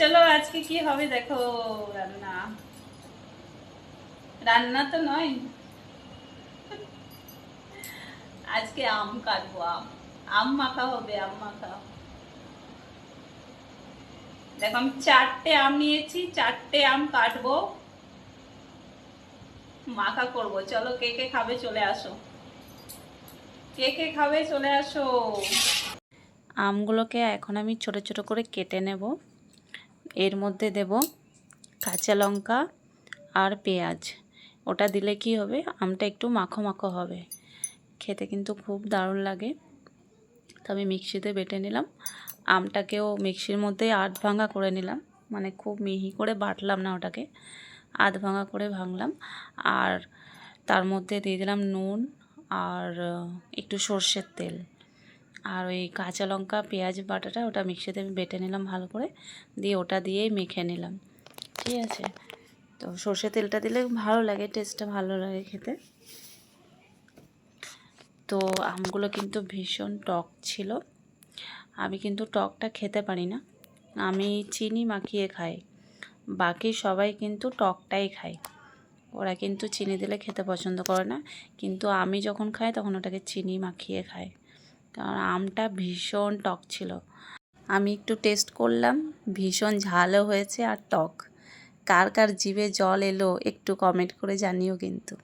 চলো আজকে কি হবে দেখো। রান্না রান্না তো নয়, আজকে আম কাটবো। আম আম মাখা হবে, আম মাখা। দেখো আমি 4টে আম নিয়েছি, 4টে আম কাটবো, মাখা করব। চলো কে কে খাবে চলে আসো, কে কে খাবে চলে আসো। আমগুলোকে এখন আমি ছোট ছোট করে কেটে নেব। এর মধ্যে দেব কাঁচা লঙ্কা আর পেঁয়াজ। ওটা দিলে কি হবে, আমটা একটু মাখো মাখো হবে, খেতে কিন্তু খুব দারুণ লাগে। তো আমি মিক্সিতে বেটে নিলাম, আমটাকেও মিক্সির মধ্যে আধ ভাঙা করে নিলাম, মানে খুব মিহি করে বাটলাম না ওটাকে, আধ ভাঙা করে ভাঙলাম। আর তার মধ্যে দিয়ে দিলাম নুন আর একটু সর্ষের তেল, আর ওই কাঁচা লঙ্কা পেঁয়াজ বাটাটা ওটা মিক্সিতে আমি বেটে নিলাম ভালো করে, দিয়ে ওটা দিয়েই মেখে নিলাম। ঠিক আছে, তো সর্ষের তেলটা দিলে ভালো লাগে, টেস্টটা ভালো লাগে খেতে। তো আমগুলো কিন্তু ভীষণ টক ছিল। আমি কিন্তু টকটা খেতে পারি না, আমি চিনি মাখিয়ে খাই, বাকি সবাই কিন্তু টকটাই খায়। ওরা কিন্তু চিনি দিলে খেতে পছন্দ করে না, কিন্তু আমি যখন খাই তখন ওটাকে চিনি মাখিয়ে খাই, কারণ আমটা ভীষণ টক ছিল। আমি একটু টেস্ট করলাম, ভীষণ ঝালও হয়েছে আর টক। কার কার জিভে জল এলো একটু কমেন্ট করে জানিও কিন্তু।